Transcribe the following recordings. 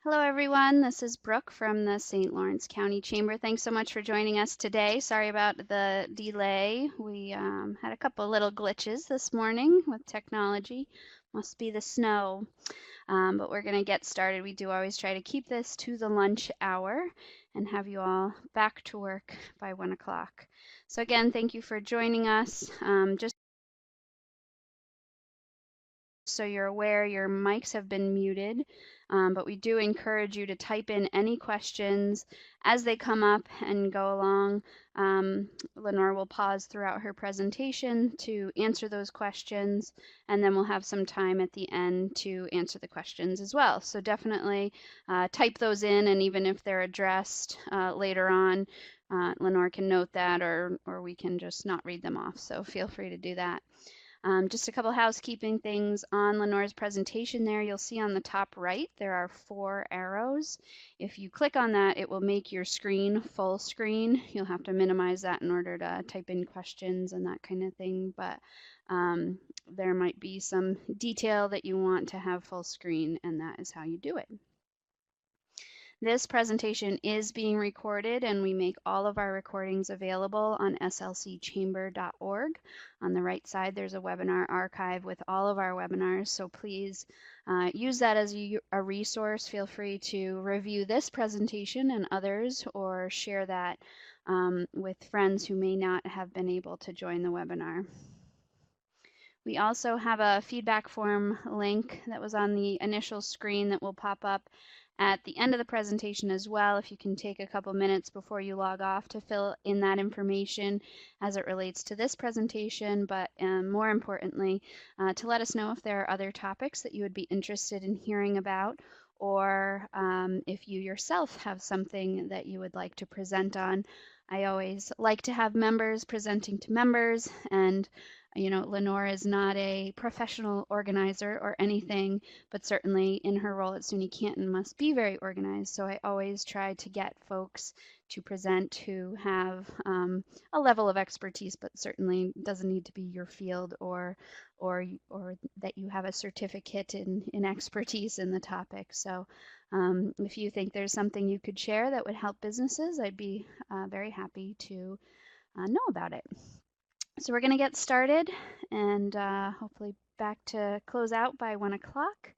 Hello, everyone. This is Brooke from the St. Lawrence County Chamber. Thanks so much for joining us today. Sorry about the delay. We had a couple little glitches this morning with technology. Must be the snow. But we're going to get started. We do always try to keep this to the lunch hour and have you all back to work by 1 o'clock. So again, thank you for joining us. Just so you're aware, your mics have been muted, but we do encourage you to type in any questions as they come up and go along. Lenore will pause throughout her presentation to answer those questions, and then we'll have some time at the end to answer the questions as well. So definitely type those in, and even if they're addressed later on, Lenore can note that, or we can just not read them off. So feel free to do that. Just a couple housekeeping things on Lenore's presentation there. You'll see on the top right, there are 4 arrows. If you click on that, it will make your screen full screen. You'll have to minimize that in order to type in questions and that kind of thing, but there might be some detail that you want to have full screen, and that is how you do it. This presentation is being recorded, and we make all of our recordings available on slcchamber.org. On the right side, there's a webinar archive with all of our webinars, so please use that as a resource. Feel free to review this presentation and others, or share that with friends who may not have been able to join the webinar. We also have a feedback form link that was on the initial screen that will pop up at the end of the presentation as well. If you can take a couple minutes before you log off to fill in that information as it relates to this presentation, but more importantly, to let us know if there are other topics that you would be interested in hearing about, or if you yourself have something that you would like to present on. I always like to have members presenting to members, and Lenore is not a professional organizer or anything, but certainly in her role at SUNY Canton must be very organized. So I always try to get folks to present who have a level of expertise, but certainly doesn't need to be your field, or that you have a certificate in expertise in the topic. So if you think there's something you could share that would help businesses, I'd be very happy to know about it. So we're going to get started, and hopefully back to close out by 1 o'clock.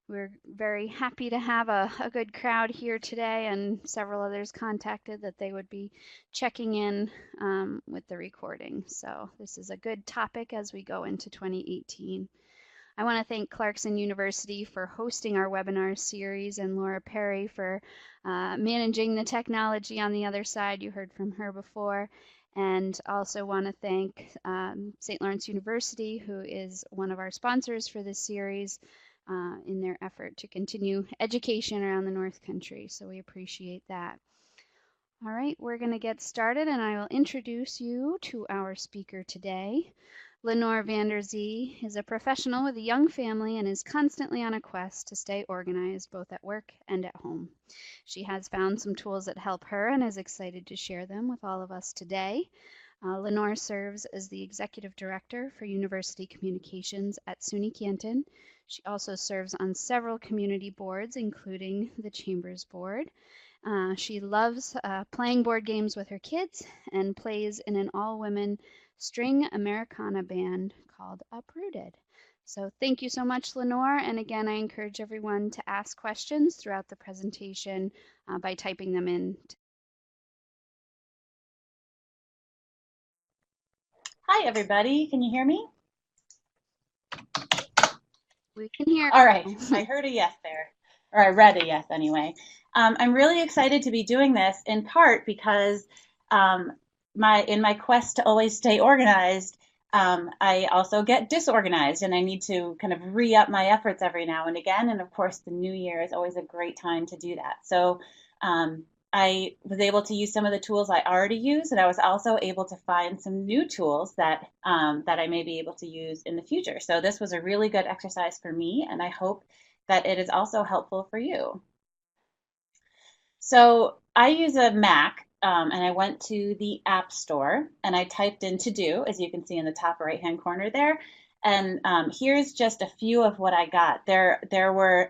We're very happy to have a good crowd here today, and several others contacted that they would be checking in with the recording. So this is a good topic as we go into 2018. I want to thank Clarkson University for hosting our webinar series, and Laura Perry for managing the technology on the other side. You heard from her before. And also want to thank St. Lawrence University, who is one of our sponsors for this series, in their effort to continue education around the North Country. So we appreciate that. All right, we're going to get started, and I will introduce you to our speaker today. Lenore VanderZee is a professional with a young family and is constantly on a quest to stay organized both at work and at home. She has found some tools that help her and is excited to share them with all of us today. Lenore serves as the Executive Director for University Communications at SUNY Canton. She also serves on several community boards, including the Chamber's Board. She loves playing board games with her kids and plays in an all-women string Americana band called Uprooted. So thank you so much, Lenore. And again, I encourage everyone to ask questions throughout the presentation by typing them in. Hi, everybody. Can you hear me? We can hear. All right. I heard a yes there, or I read a yes anyway. I'm really excited to be doing this, in part because in my quest to always stay organized, I also get disorganized, and I need to kind of re-up my efforts every now and again. And of course, the new year is always a great time to do that. So I was able to use some of the tools I already use, and I was also able to find some new tools that that I may be able to use in the future. So this was a really good exercise for me, and I hope that it is also helpful for you. So I use a Mac, and I went to the App Store, and I typed in to do, as you can see in the top right-hand corner there. And here's just a few of what I got. There were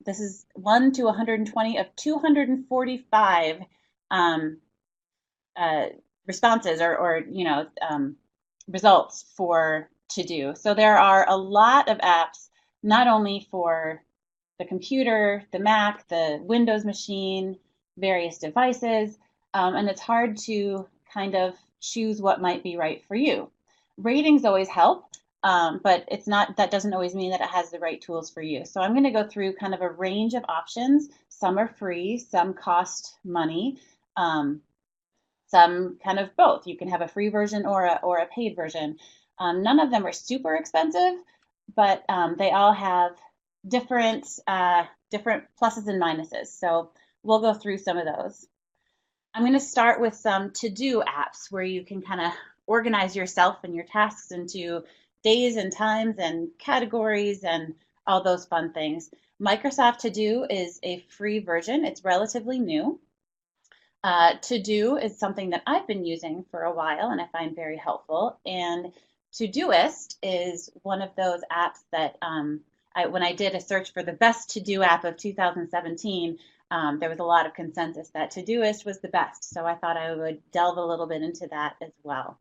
this is 1 to 120 of 245 um, uh, responses or results for to do. So there are a lot of apps, not only for the computer, the Mac, the Windows machine, various devices, and it's hard to kind of choose what might be right for you. Ratings always help, but it's not, that doesn't always mean that it has the right tools for you. So I'm going to go through kind of a range of options. Some are free, some cost money, some kind of both. You can have a free version or a paid version. None of them are super expensive, but they all have different different pluses and minuses. So we'll go through some of those. I'm going to start with some to-do apps where you can kind of organize yourself and your tasks into days and times and categories and all those fun things. Microsoft To Do is a free version. It's relatively new. To Do is something that I've been using for a while and I find very helpful. And Todoist is one of those apps that when I did a search for the best to-do app of 2017, there was a lot of consensus that Todoist was the best. So I thought I would delve a little bit into that as well.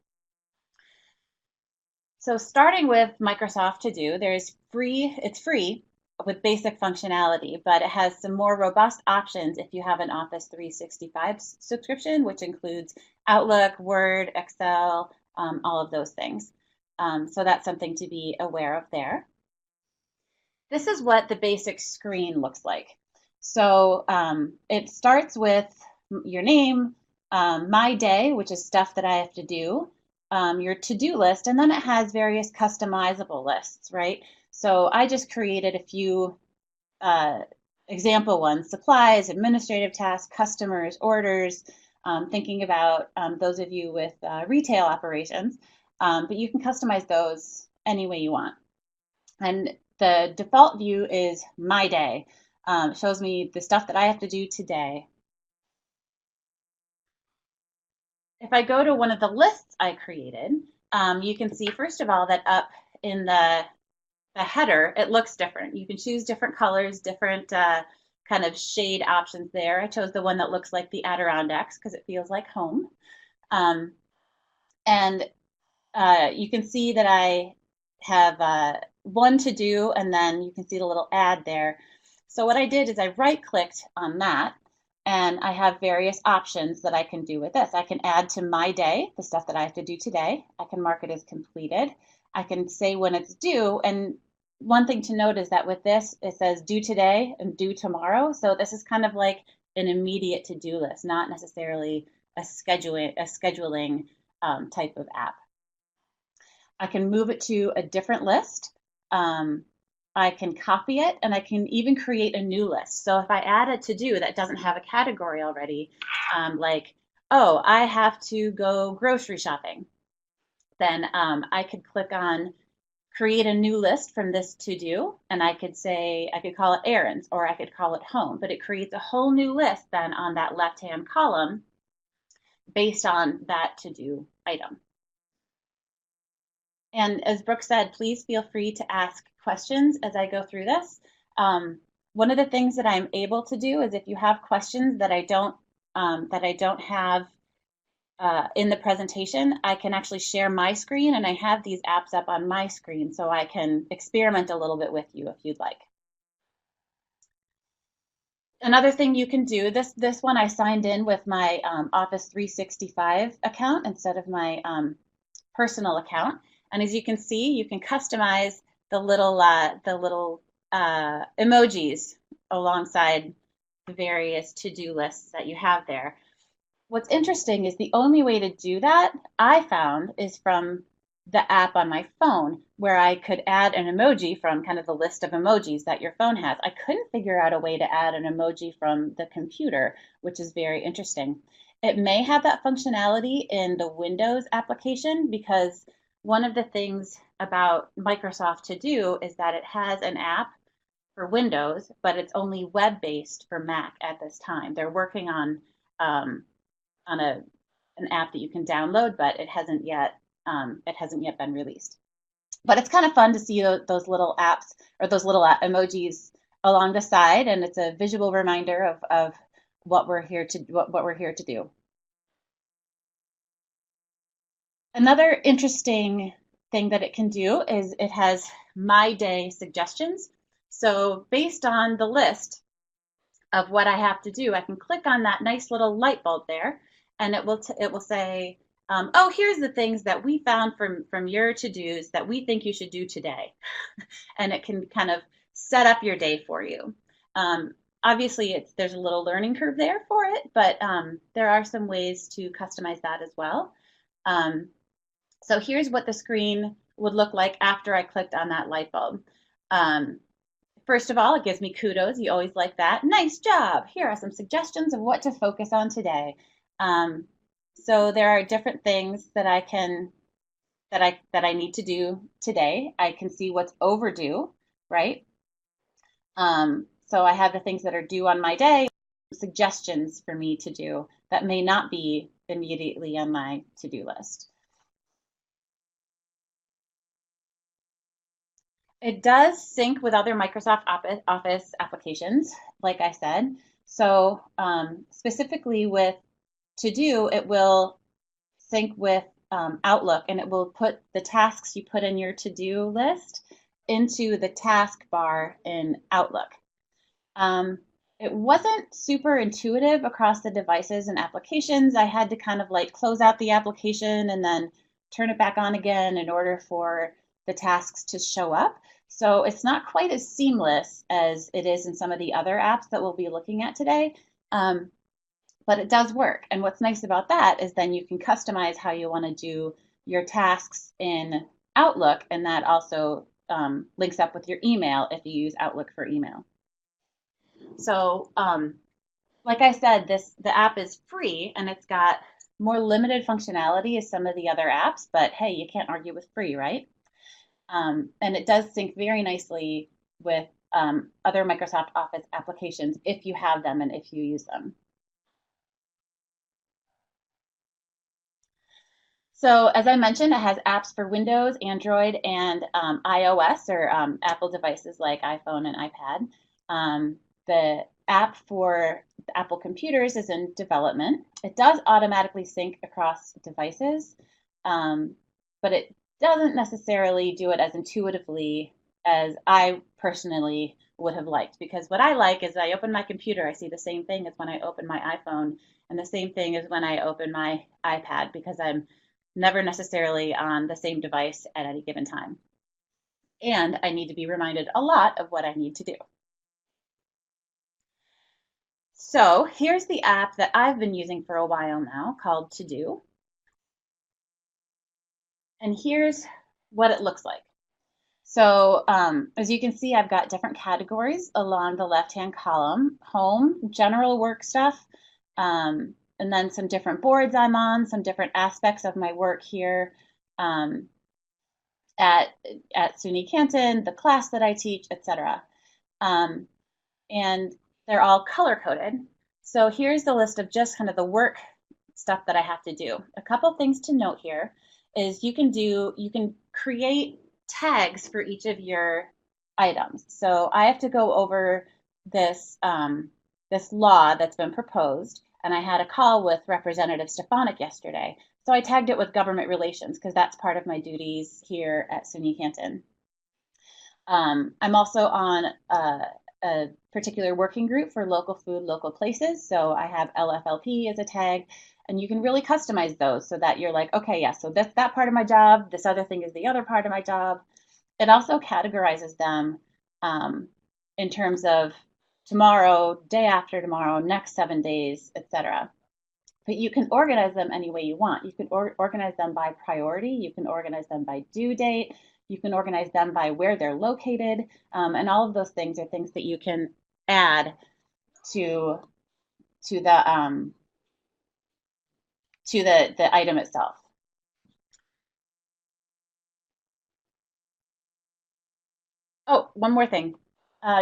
So starting with Microsoft To Do, it's free with basic functionality, but it has some more robust options if you have an Office 365 subscription, which includes Outlook, Word, Excel, all of those things. So that's something to be aware of there. This is what the basic screen looks like. So it starts with your name, my day, which is stuff that I have to do, your to-do list, and then it has various customizable lists, right? So I just created a few example ones: supplies, administrative tasks, customers, orders, thinking about those of you with retail operations, but you can customize those any way you want. And the default view is my day. Shows me the stuff that I have to do today. If I go to one of the lists I created, you can see, first of all, that up in the header, it looks different. You can choose different colors, different kind of shade options there. I chose the one that looks like the Adirondacks because it feels like home. And you can see that I have one to do, and then you can see the little ad there. So what I did is I right-clicked on that, and I have various options that I can do with this. I can add to my day, the stuff that I have to do today. I can mark it as completed. I can say when it's due, and one thing to note is that with this, it says due today and due tomorrow. So this is kind of like an immediate to-do list, not necessarily a scheduling type of app. I can move it to a different list. I can copy it, and I can even create a new list. So if I add a to-do that doesn't have a category already, like, oh, I have to go grocery shopping, then I could click on create a new list from this to-do, and I could call it errands, or I could call it home, but it creates a whole new list then on that left-hand column based on that to-do item. And as Brooke said, please feel free to ask questions as I go through this. One of the things that I'm able to do is if you have questions that I don't have in the presentation, I can actually share my screen, and I have these apps up on my screen so I can experiment a little bit with you if you'd like. Another thing you can do, this one I signed in with my Office 365 account instead of my personal account. And as you can see, you can customize the little emojis alongside the various to-do lists that you have there. What's interesting is the only way to do that, I found, is from the app on my phone, where I could add an emoji from kind of the list of emojis that your phone has. I couldn't figure out a way to add an emoji from the computer, which is very interesting. It may have that functionality in the Windows application, because one of the things about Microsoft To Do is that it has an app for Windows, but it's only web-based for Mac at this time. They're working on an app that you can download, but it hasn't yet been released. But it's kind of fun to see those little apps, or those little emojis along the side, and it's a visual reminder of what we're here to what we're here to do. Another interesting thing that it can do is it has my day suggestions. So based on the list of what I have to do, I can click on that nice little light bulb there, and it will say, oh, here's the things that we found from your to-dos that we think you should do today. And it can kind of set up your day for you. Obviously, there's a little learning curve there for it, but there are some ways to customize that as well. So here's what the screen would look like after I clicked on that light bulb. First of all, it gives me kudos. You always like that. Nice job. Here are some suggestions of what to focus on today. So there are different things that I need to do today. I can see what's overdue, right? So I have the things that are due on my day, suggestions for me to do that may not be immediately on my to-do list. It does sync with other Microsoft Office applications, like I said. So specifically with To Do, it will sync with Outlook, and it will put the tasks you put in your to-do list into the task bar in Outlook. It wasn't super intuitive across the devices and applications. I had to kind of like close out the application and then turn it back on again in order for the tasks to show up. So it's not quite as seamless as it is in some of the other apps that we'll be looking at today, but it does work. And what's nice about that is then you can customize how you want to do your tasks in Outlook, and that also links up with your email if you use Outlook for email. So, like I said, the app is free and it's got more limited functionality as some of the other apps, but hey, you can't argue with free, right? And it does sync very nicely with other Microsoft Office applications if you have them and if you use them. So as I mentioned, it has apps for Windows, Android, and iOS, or Apple devices like iPhone and iPad. The app for the Apple computers is in development. It does automatically sync across devices, but it doesn't necessarily do it as intuitively as I personally would have liked. Because what I like is I open my computer, I see the same thing as when I open my iPhone, and the same thing as when I open my iPad, because I'm never necessarily on the same device at any given time. And I need to be reminded a lot of what I need to do. So here's the app that I've been using for a while now called To Do. And here's what it looks like. So as you can see, I've got different categories along the left-hand column: home, general work stuff, and then some different boards I'm on, some different aspects of my work here at SUNY Canton, the class that I teach, etc. And they're all color-coded. So here's the list of just kind of the work stuff that I have to do. A couple things to note here is you can create tags for each of your items. So I have to go over this this law that's been proposed, and I had a call with Representative Stefanik yesterday. So I tagged it with government relations because that's part of my duties here at SUNY Canton. I'm also on a particular working group for local food, local places. So I have LFLP as a tag, and you can really customize those so that you're like, okay, yeah, so that's that part of my job. This other thing is the other part of my job. It also categorizes them in terms of tomorrow, day after tomorrow, next 7 days, etc. But you can organize them any way you want. You can organize them by priority. You can organize them by due date. You can organize them by where they're located. And all of those things are things that you can add to the item itself. Oh, one more thing.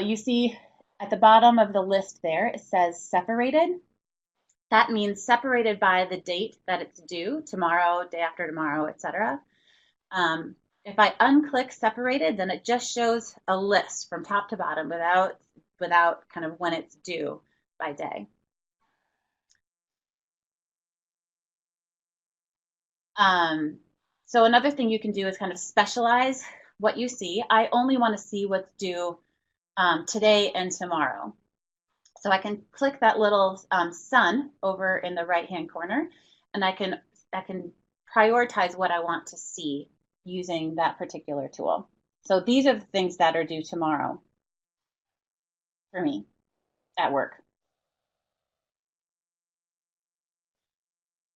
You see at the bottom of the list there, it says separated. That means separated by the date that it's due, tomorrow, day after tomorrow, etc. If I unclick separated, then it just shows a list from top to bottom without without kind of when it's due by day. Um, so another thing you can do is kind of specialize what you see. I only want to see what's due today and tomorrow. So I can click that little sun over in the right-hand corner, and I can prioritize what I want to see using that particular tool. So these are the things that are due tomorrow for me at work.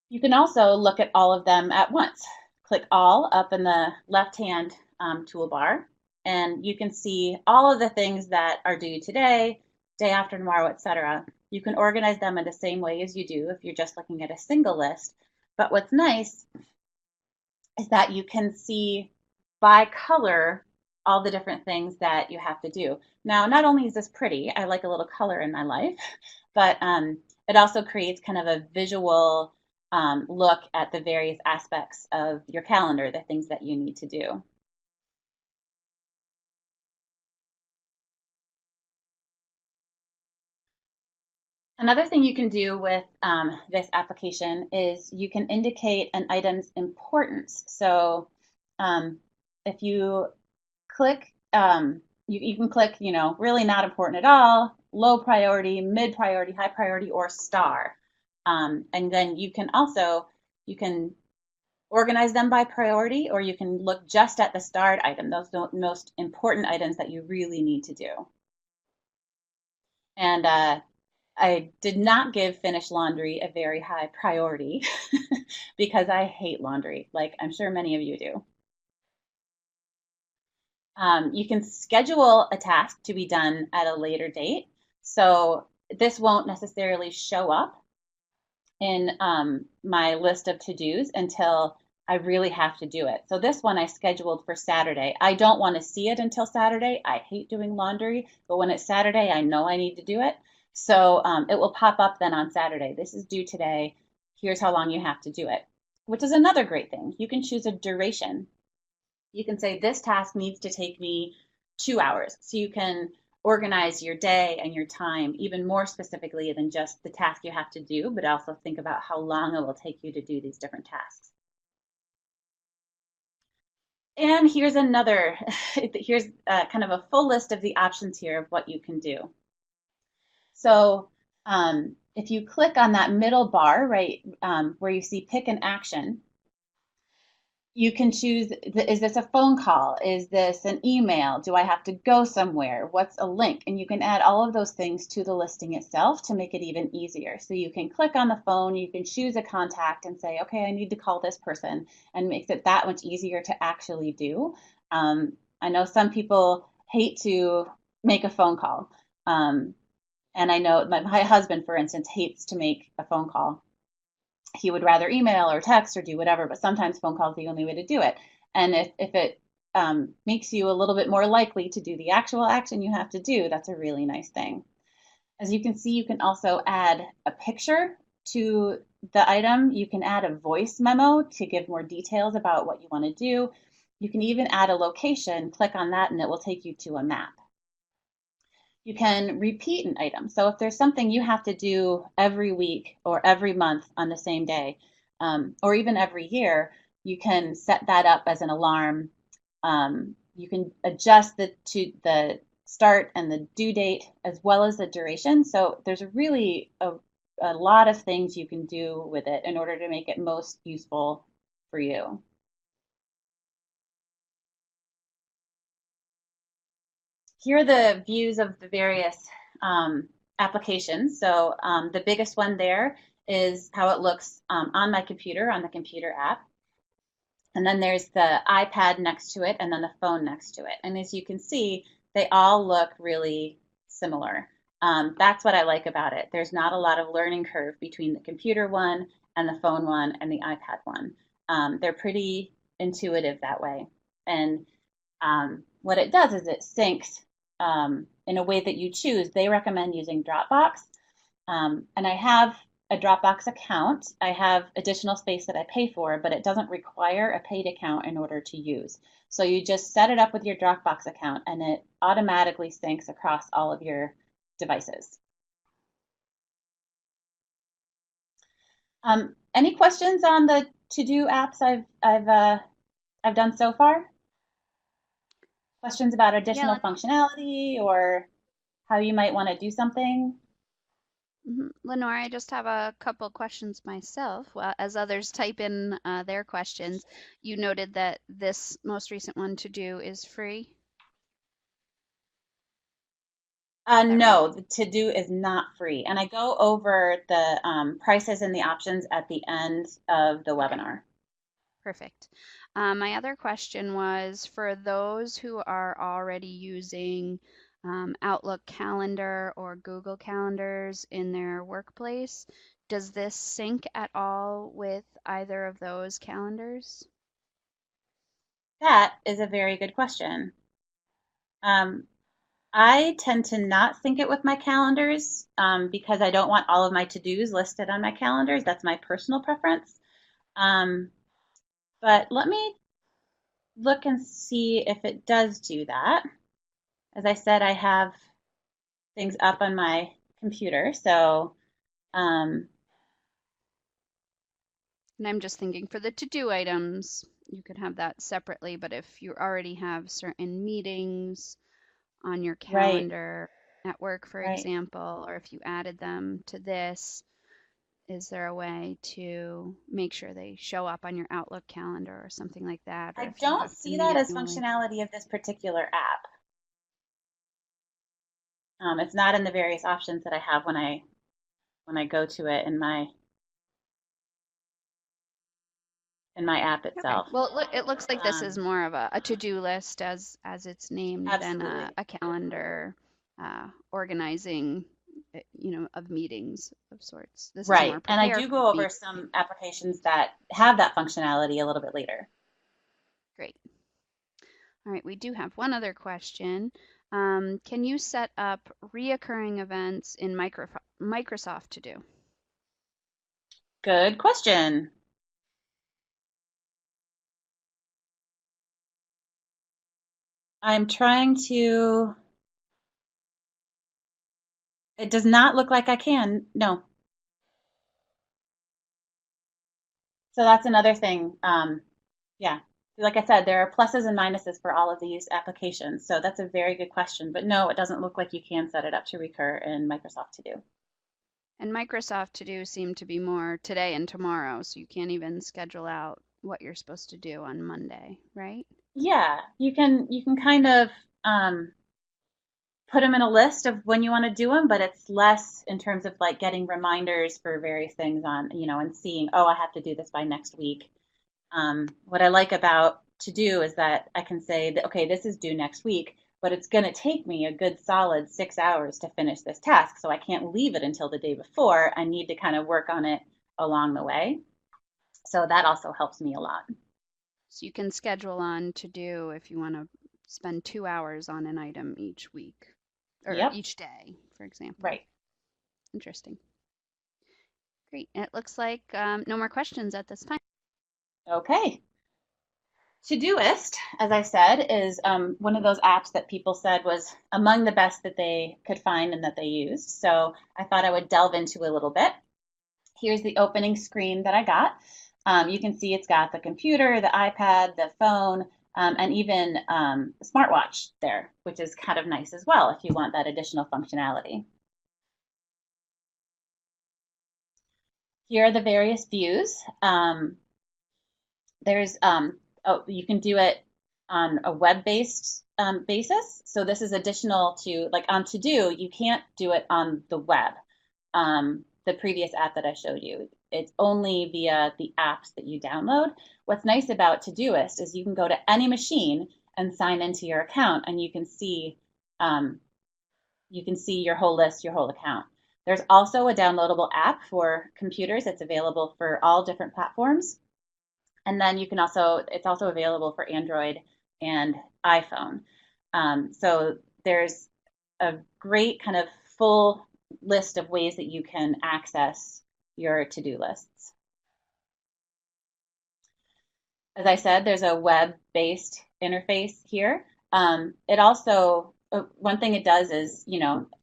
You can also look at all of them at once. Click all up in the left-hand toolbar, and you can see all of the things that are due today, day after tomorrow, etc. You can organize them in the same way as you do if you're just looking at a single list. But what's nice is that you can see by color all the different things that you have to do. Now, not only is this pretty, I like a little color in my life, but it also creates kind of a visual look at the various aspects of your calendar, the things that you need to do. Another thing you can do with this application is you can indicate an item's importance. So if you click, you can click, really not important at all, low priority, mid priority, high priority, or star. And then you can organize them by priority, or you can look just at the starred item, those most important items that you really need to do. And I did not give finish laundry a very high priority because I hate laundry, like I'm sure many of you do. You can schedule a task to be done at a later date. So this won't necessarily show up in my list of to-dos until I really have to do it. So this one I scheduled for Saturday. I don't want to see it until Saturday. I hate doing laundry, but when it's Saturday, I know I need to do it. So it will pop up then on Saturday. This is due today. Here's how long you have to do it, which is another great thing. You can choose a duration. You can say this task needs to take me 2 hours. So you can organize your day and your time even more specifically than just the task you have to do, but also think about how long it will take you to do these different tasks. And here's here's kind of a full list of the options here of what you can do. So if you click on that middle bar, right, where you see pick an action, you can choose, is this a phone call? Is this an email? Do I have to go somewhere? What's a link? And you can add all of those things to the listing itself to make it even easier. So you can click on the phone, you can choose a contact and say, okay, I need to call this person, and makes it that much easier to actually do. I know some people hate to make a phone call. And I know my husband, for instance, hates to make a phone call. He would rather email or text or do whatever, but sometimes phone call is the only way to do it. And if it makes you a little bit more likely to do the actual action you have to do, that's a really nice thing. As you can see, you can also add a picture to the item. You can add a voice memo to give more details about what you want to do. You can even add a location, click on that, and it will take you to a map. You can repeat an item. So if there's something you have to do every week or every month on the same day, or even every year, you can set that up as an alarm. You can adjust the start and the due date as well as the duration. So there's really a lot of things you can do with it in order to make it most useful for you. Here are the views of the various applications. So the biggest one there is how it looks on my computer, on the computer app. And then there's the iPad next to it and then the phone next to it. And as you can see, they all look really similar. That's what I like about it. There's not a lot of learning curve between the computer one and the phone one and the iPad one. They're pretty intuitive that way. And what it does is it syncs in a way that you choose. They recommend using Dropbox. And I have a Dropbox account. I have additional space that I pay for, but it doesn't require a paid account in order to use. So you just set it up with your Dropbox account and it automatically syncs across all of your devices. Any questions on the to-do apps I've done so far? Questions about Yeah, additional functionality or how you might want to do something? Lenore, I just have a couple questions myself. Well, as others type in their questions, you noted that this most recent one to do is free. Is that right? No, the to do is not free. And I go over the prices and the options at the end of the Okay, webinar. perfect. My other question was for those who are already using Outlook Calendar or Google Calendars in their workplace, does this sync at all with either of those calendars? That is a very good question. Um, I tend to not sync it with my calendars because I don't want all of my to-dos listed on my calendars. That's my personal preference. Um, but let me look and see if it does do that. As I said, I have things up on my computer, so um, And I'm just thinking for the to-do items, you could have that separately, but if you already have certain meetings on your right, calendar at work, for right. example, or if you added them to this, is there a way to make sure they show up on your Outlook calendar or something like that? Or I if you don't have to see meet that it as only. functionality of this particular app. It's not in the various options that I have when I go to it in my app Okay. itself. Well, it looks like this is Um, more of a to-do list as it's named than Absolutely. a calendar organizing, of meetings of sorts. This is Right. more And I prepare do for go the over meet. some applications that have that functionality a little bit later. Great. All right, we do have one other question. Can you set up reoccurring events in Microsoft To Do? Good question. I'm trying to, it does not look like I can. No. So that's another thing. Yeah. Like I said, there are pluses and minuses for all of these applications. So that's a very good question. But no, it doesn't look like you can set it up to recur in Microsoft To Do. And Microsoft To Do seem to be more today and tomorrow, so you can't even schedule out what you're supposed to do on Monday, right? Yeah, you can kind of um, put them in a list of when you want to do them, but it's less in terms of like getting reminders for various things on, and seeing, oh, I have to do this by next week. What I like about to do is that I can say that, okay, this is due next week, but it's going to take me a good solid 6 hours to finish this task. So I can't leave it until the day before. I need to kind of work on it along the way. So that also helps me a lot. So you can schedule on To Do if you want to spend 2 hours on an item each week or Yep, each day, for example. right. Interesting. Great. It looks like no more questions at this time. Okay. Todoist, as I said, is one of those apps that people said was among the best that they could find and that they used. So I thought I would delve into a little bit. Here's the opening screen that I got. You can see it's got the computer, the iPad, the phone, and even the smartwatch there, which is kind of nice as well if you want that additional functionality. Here are the various views. There's you can do it on a web-based basis. So this is additional to like on To Do, you can't do it on the web. The previous app that I showed you, it's only via the apps that you download. What's nice about Todoist is you can go to any machine and sign into your account, and um, you can see your whole list, your whole account. There's also a downloadable app for computers. It's available for all different platforms. And then it's also available for Android and iPhone. So there's a great kind of full list of ways that you can access your to-do lists. As I said, there's a web-based interface here. It also one thing it does is,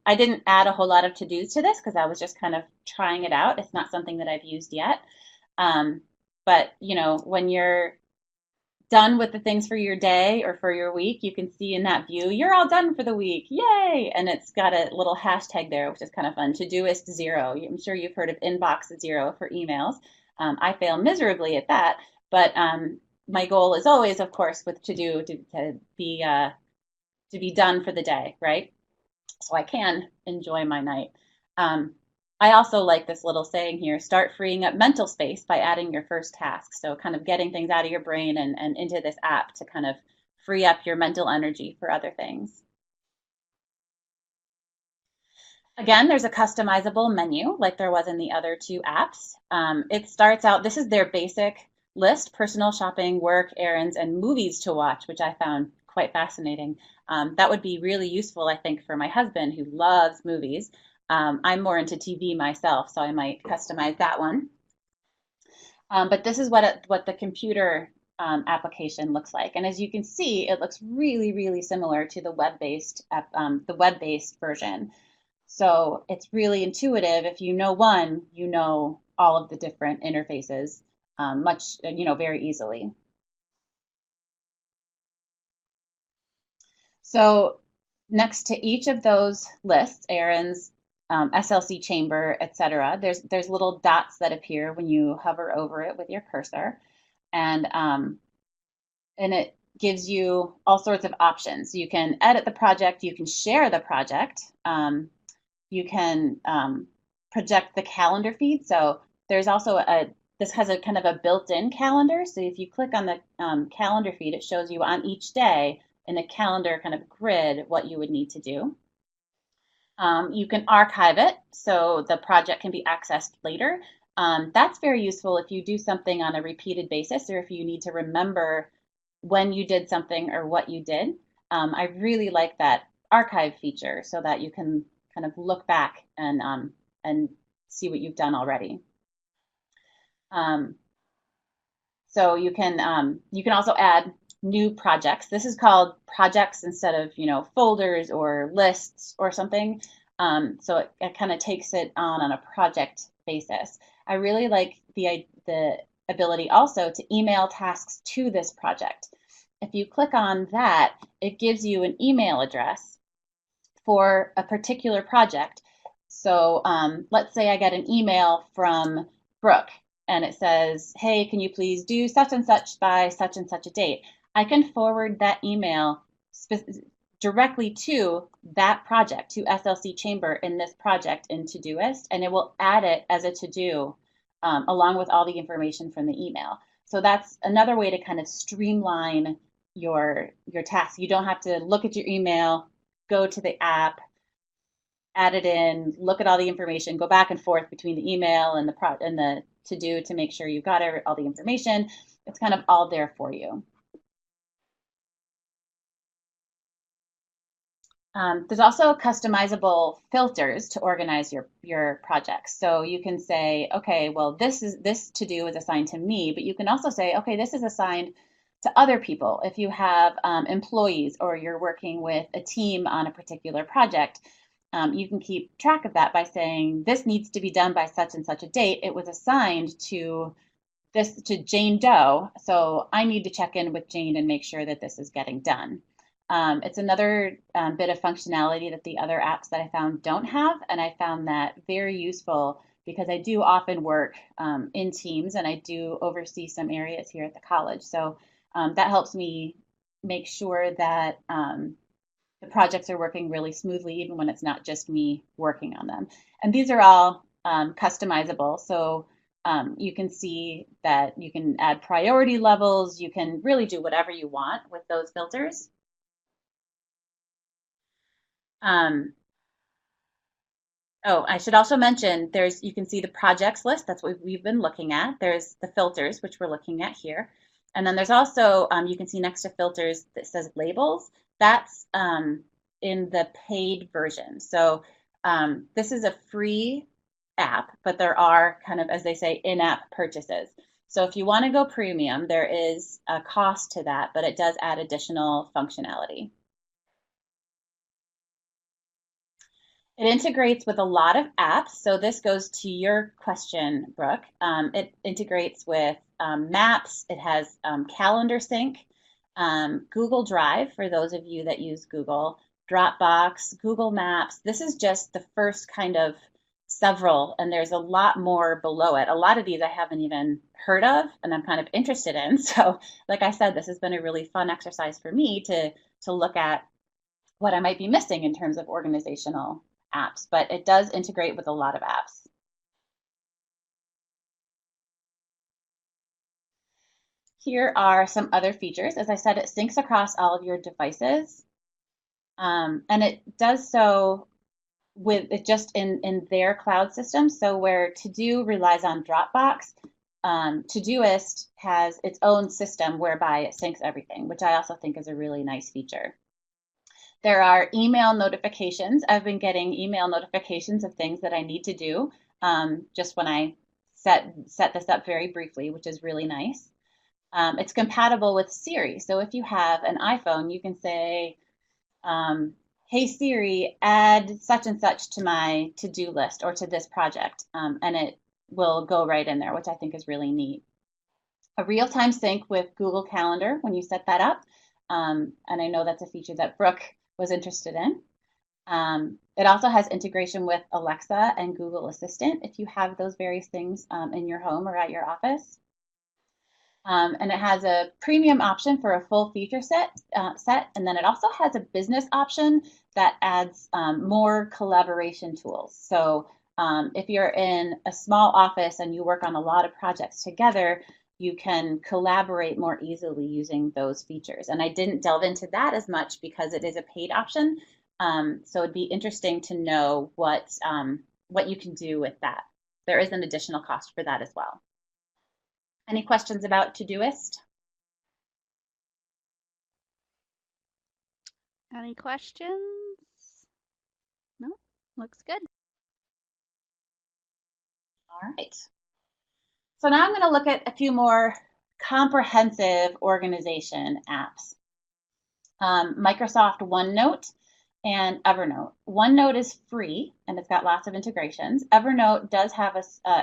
I didn't add a whole lot of to-dos to this because I was just kind of trying it out. It's not something that I've used yet. Um, but, when you're done with the things for your day or for your week, you can see in that view, you're all done for the week. Yay! And it's got a little hashtag there, which is kind of fun. Todoist zero. I'm sure you've heard of inbox zero for emails. I fail miserably at that, but my goal is always, of course, with to do to be done for the day, right? So I can enjoy my night. Um, I also like this little saying here, start freeing up mental space by adding your first task. So kind of getting things out of your brain and into this app to kind of free up your mental energy for other things. Again, there's a customizable menu like there was in the other two apps. It starts out, this is their basic list, personal shopping, work, errands, and movies to watch, which I found quite fascinating. That would be really useful, I think, for my husband who loves movies. I'm more into TV myself, so I might customize that one. But this is what the computer application looks like. And as you can see, it looks really, really similar to the web-based version. So it's really intuitive. If you know one, you know all of the different interfaces very easily. So next to each of those lists, errands, SLC chamber, etc., there's little dots that appear when you hover over it with your cursor, and and it gives you all sorts of options. You can edit the project, you can share the project, you can project the calendar feed. So there's also this has a kind of a built-in calendar. So if you click on the calendar feed, it shows you on each day in a calendar kind of grid what you would need to do. You can archive it so the project can be accessed later. That's very useful if you do something on a repeated basis or if you need to remember when you did something or what you did. I really like that archive feature so that you can kind of look back and see what you've done already. Um, so you can also add new projects. This is called projects instead of folders or lists or something. So it kind of takes it on a project basis. I really like the ability also to email tasks to this project. If you click on that, it gives you an email address for a particular project. So let's say I get an email from Brooke and it says, hey, can you please do such and such by such and such a date? I can forward that email directly to that project, to SLC Chamber in this project in Todoist, and it will add it as a to-do along with all the information from the email. So that's another way to kind of streamline your tasks. You don't have to look at your email, go to the app, add it in, look at all the information, go back and forth between the email and the to-do to make sure you've got all the information. It's kind of all there for you. There's also customizable filters to organize your projects. So you can say, okay, well, this to-do is assigned to me, but you can also say, okay, this is assigned to other people. If you have employees or you're working with a team on a particular project, you can keep track of that by saying, this needs to be done by such and such a date. It was assigned to Jane Doe, so I need to check in with Jane and make sure that this is getting done. It's another bit of functionality that the other apps that I found don't have, and I found that very useful because I do often work in teams and I do oversee some areas here at the college. So that helps me make sure that the projects are working really smoothly, even when it's not just me working on them. And these are all customizable. So you can see that you can add priority levels. You can really do whatever you want with those filters. Um, oh, I should also mention you can see the projects list. That's what we've been looking at. There's the filters, which we're looking at here. And then there's also, you can see next to filters that says labels. That's in the paid version. So this is a free app, but there are kind of, as they say, in-app purchases. So if you want to go premium, there is a cost to that, but it does add additional functionality. It integrates with a lot of apps. So this goes to your question, Brooke. It integrates with Maps. It has Calendar Sync, Google Drive for those of you that use Google, Dropbox, Google Maps. This is just the first kind of several, and there's a lot more below it. A lot of these I haven't even heard of, and I'm kind of interested in. So, like I said, this has been a really fun exercise for me to look at what I might be missing in terms of organizational apps, but it does integrate with a lot of apps. Here are some other features. As I said, it syncs across all of your devices, and it does so with it just in their cloud system. So where To-Do relies on Dropbox, Todoist has its own system whereby it syncs everything, which I also think is a really nice feature. There are email notifications. I've been getting email notifications of things that I need to do just when I set this up very briefly, which is really nice. It's compatible with Siri. So if you have an iPhone, you can say, hey Siri, add such and such to my to-do list or to this project, and it will go right in there, which I think is really neat. A real-time sync with Google Calendar when you set that up. And I know that's a feature that Brooke was interested in. It also has integration with Alexa and Google Assistant if you have those various things in your home or at your office. And it has a premium option for a full feature set, and then it also has a business option that adds more collaboration tools. So if you're in a small office and you work on a lot of projects together, you can collaborate more easily using those features. And I didn't delve into that as much because it is a paid option. So it'd be interesting to know what you can do with that. There is an additional cost for that as well. Any questions about Todoist? Any questions? No? Looks good. All right. So now I'm going to look at a few more comprehensive organization apps. Microsoft OneNote and Evernote. OneNote is free and it's got lots of integrations. Evernote does have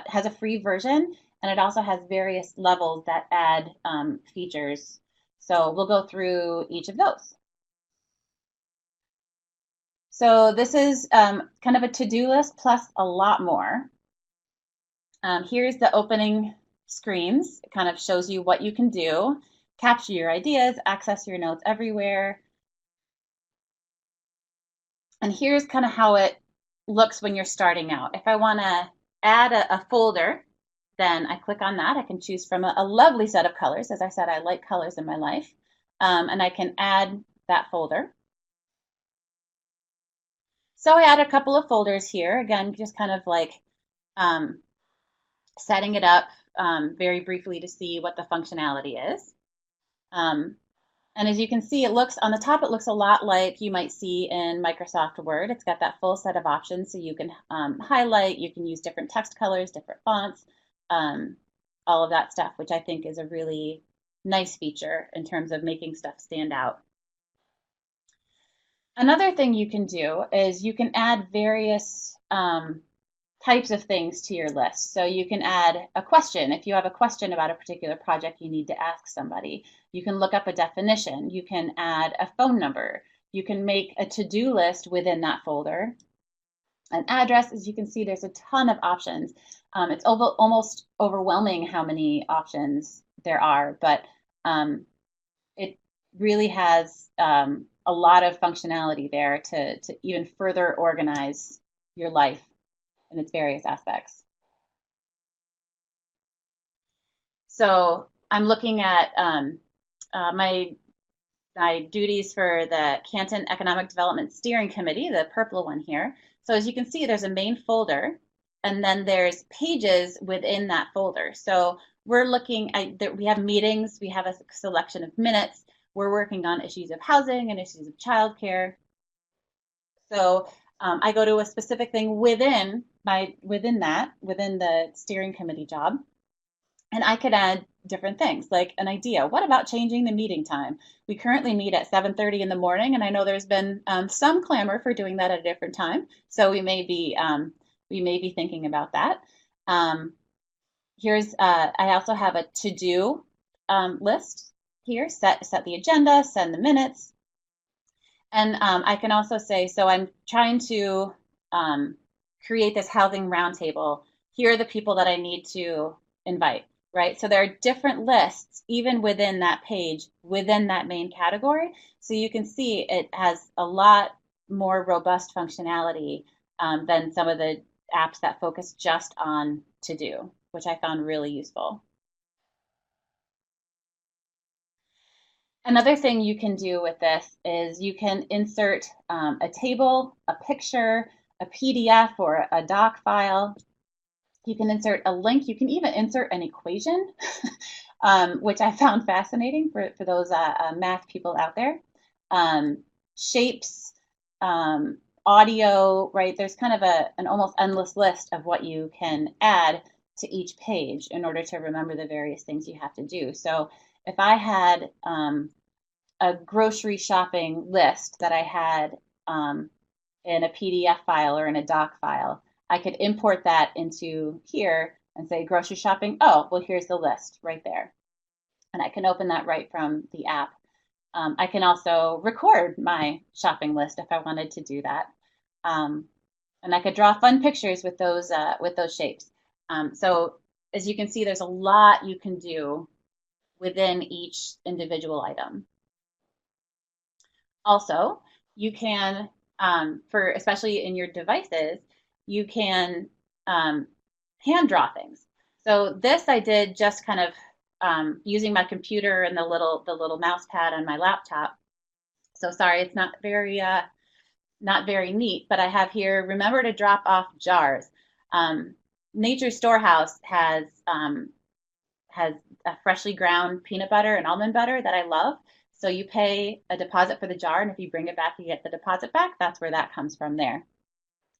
has a free version, and it also has various levels that add features. So we'll go through each of those. So this is kind of a to-do list plus a lot more. Here's the opening screens. It kind of shows you what you can do, capture your ideas, access your notes everywhere. And here's kind of how it looks when you're starting out. If I want to add a folder, then I click on that. I can choose from a lovely set of colors. As I said, I like colors in my life. And I can add that folder. So I add a couple of folders here. Again, just kind of like setting it up very briefly to see what the functionality is. And as you can see, it looks on the top, it looks a lot like you might see in Microsoft Word. It's got that full set of options, so you can highlight, you can use different text colors, different fonts, all of that stuff, which I think is a really nice feature in terms of making stuff stand out. Another thing you can do is you can add various types of things to your list. So you can add a question. If you have a question about a particular project you need to ask somebody, you can look up a definition. You can add a phone number. You can make a to-do list within that folder. An address, as you can see, there's a ton of options. It's almost overwhelming how many options there are, but it really has a lot of functionality there to even further organize your life in its various aspects. So I'm looking at my duties for the Canton Economic Development Steering Committee, the purple one here. So as you can see, there's a main folder, and then there's pages within that folder. So we're looking at, we have meetings, we have a selection of minutes, we're working on issues of housing and issues of childcare. So I go to a specific thing within the steering committee job. And I could add different things like an idea. What about changing the meeting time? We currently meet at 7:30 in the morning, and I know there's been some clamor for doing that at a different time. So we may be thinking about that. Um, I also have a to do list here. Set the agenda, send the minutes, and I can also say, so I'm trying to um, create this housing roundtable. Here are the people that I need to invite, right? So there are different lists, even within that page, within that main category. So you can see it has a lot more robust functionality than some of the apps that focus just on to do, which I found really useful. Another thing you can do with this is you can insert a table, a picture, a PDF, or a doc file. You can insert a link. You can even insert an equation, which I found fascinating for those math people out there. Um, Shapes, audio, right? There's kind of an almost endless list of what you can add to each page in order to remember the various things you have to do. So if I had a grocery shopping list that I had in a PDF file or in a doc file, I could import that into here and say grocery shopping. Oh, well, here's the list right there. And I can open that right from the app. I can also record my shopping list if I wanted to do that. Um, and I could draw fun pictures with those shapes. So as you can see, there's a lot you can do within each individual item. Also, you can, for especially in your devices, you can hand draw things. So this I did just kind of using my computer and the little mouse pad on my laptop. So sorry, it's not very neat, but I have here, remember to drop off jars. Um, Nature's Storehouse has a freshly ground peanut butter and almond butter that I love. So you pay a deposit for the jar, and if you bring it back, you get the deposit back. That's where that comes from there.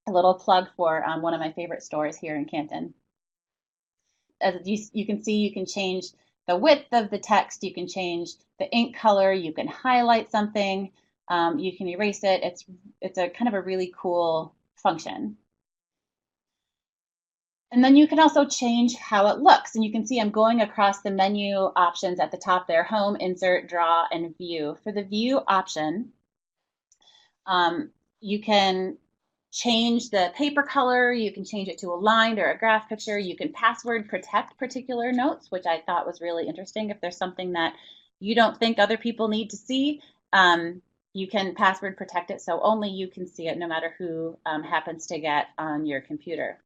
A little plug for one of my favorite stores here in Canton. As you can see, you can change the width of the text, you can change the ink color, you can highlight something, you can erase it. It's a kind of a really cool function. And then you can also change how it looks. And you can see I'm going across the menu options at the top there, home, insert, draw, and view. For the view option, you can change the paper color, you can change it to a lined or a graph picture, you can password protect particular notes, which I thought was really interesting. If there's something that you don't think other people need to see, you can password protect it so only you can see it no matter who happens to get on your computer.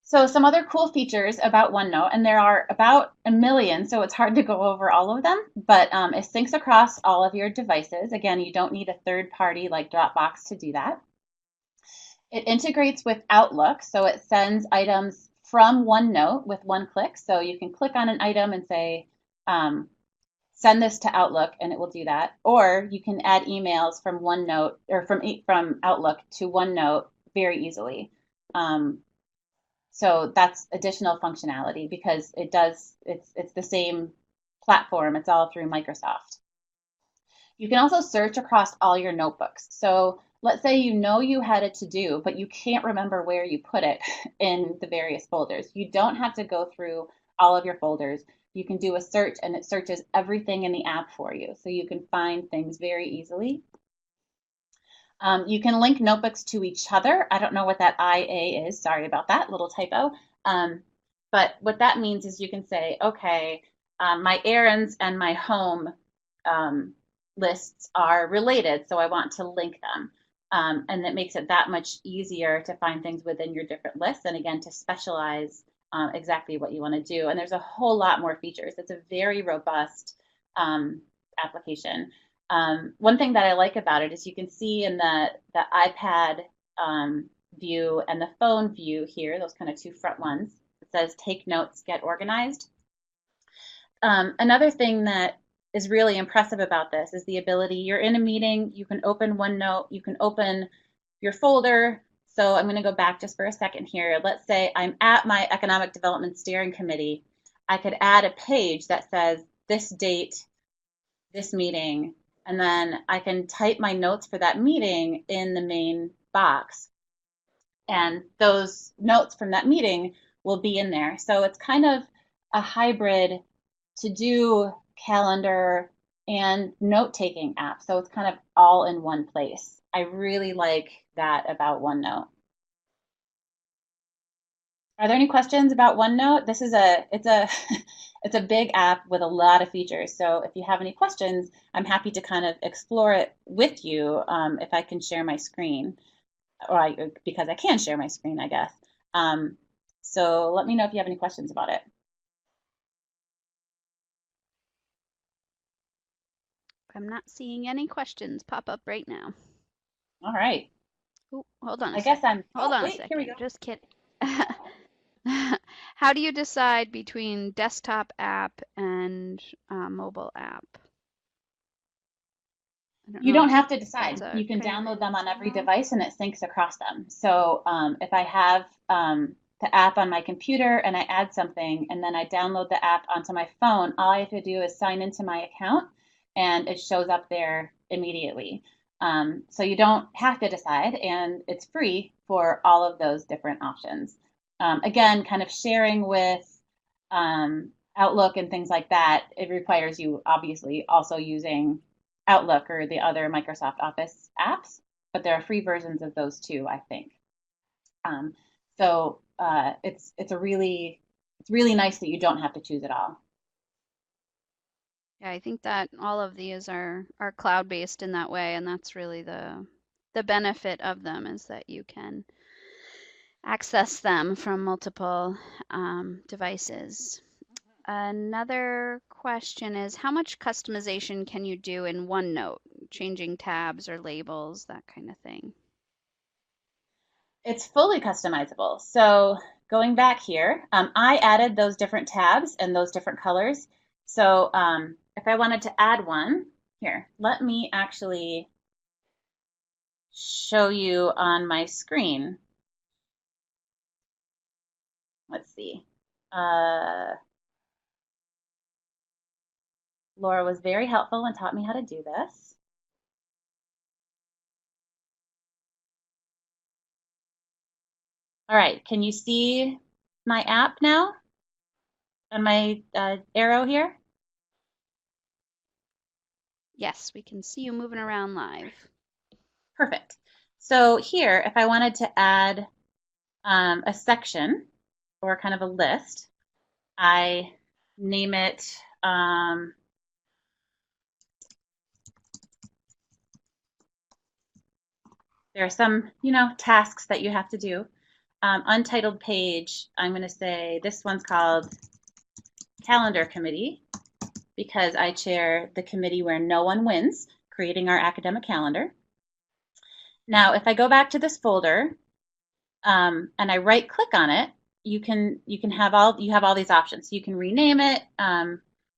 So some other cool features about OneNote, and there are about a million, so it's hard to go over all of them, but it syncs across all of your devices. Again, you don't need a third party like Dropbox to do that. It integrates with Outlook, so it sends items from OneNote with one click. So you can click on an item and say, send this to Outlook, and it will do that. Or you can add emails from OneNote or from Outlook to OneNote very easily. So that's additional functionality because it's the same platform. It's all through Microsoft. You can also search across all your notebooks. So let's say you know you had a to-do, but you can't remember where you put it in the various folders. You don't have to go through all of your folders. You can do a search and it searches everything in the app for you. So you can find things very easily. You can link notebooks to each other. I don't know what that IA is. Sorry about that little typo. But what that means is you can say, okay, my errands and my home lists are related, so I want to link them. And that makes it that much easier to find things within your different lists and again, to specialize exactly what you want to do. And there's a whole lot more features. It's a very robust application. One thing that I like about it is you can see in the iPad view and the phone view here, those kind of two front ones, it says take notes, get organized. Another thing that is really impressive about this is the ability, you're in a meeting, you can open OneNote, you can open your folder, So I'm going to go back just for a second here. Let's say I'm at my Economic Development Steering Committee. I could add a page that says this date, this meeting, and then I can type my notes for that meeting in the main box. And those notes from that meeting will be in there. So it's kind of a hybrid to-do calendar and note-taking app. So it's kind of all in one place. I really like that about OneNote. Are there any questions about OneNote? It's a it's a big app with a lot of features. So if you have any questions, I'm happy to kind of explore it with you if I can share my screen, because I can share my screen, I guess. Um, so let me know if you have any questions about it. I'm not seeing any questions pop up right now. All right. Oh, hold on a I guess second. Hold oh, on a wait, here we second. go. Just kidding. How do you decide between desktop app and mobile app? I don't You know don't if have to that's decide. a You can kind of. download them on every device and it syncs across them. So if I have the app on my computer and I add something and then I download the app onto my phone, all I have to do is sign into my account and it shows up there immediately. So you don't have to decide, and it's free for all of those different options. Again, kind of sharing with Outlook and things like that, it requires you obviously also using Outlook or the other Microsoft Office apps, but there are free versions of those too, I think. Um, so it's really nice that you don't have to choose it all. Yeah, I think that all of these are cloud-based in that way, and that's really the benefit of them is that you can access them from multiple devices. Another question is how much customization can you do in OneNote, changing tabs or labels, that kind of thing? It's fully customizable. So going back here, I added those different tabs and those different colors. So if I wanted to add one, here, let me actually show you on my screen. Let's see. Uh, Laura was very helpful and taught me how to do this. All right, can you see my app now and my arrow here? Yes, we can see you moving around live. Perfect. So here, if I wanted to add a section or kind of a list, I name it, there are some, tasks that you have to do. Untitled page, I'm going to say this one's called Calendar Committee because I chair the committee where no one wins, creating our academic calendar. Now, if I go back to this folder and I right click on it, you have all these options. You can rename it,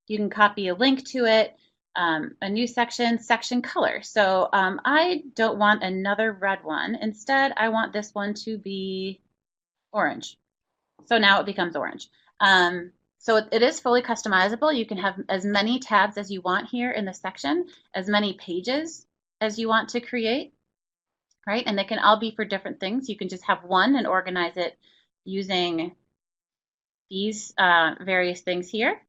you can copy a link to it, a new section color. So I don't want another red one. Instead, I want this one to be orange. So now it becomes orange. So it is fully customizable. You can have as many tabs as you want here in the section, as many pages as you want to create, right? And they can all be for different things. You can just have one and organize it using these various things here.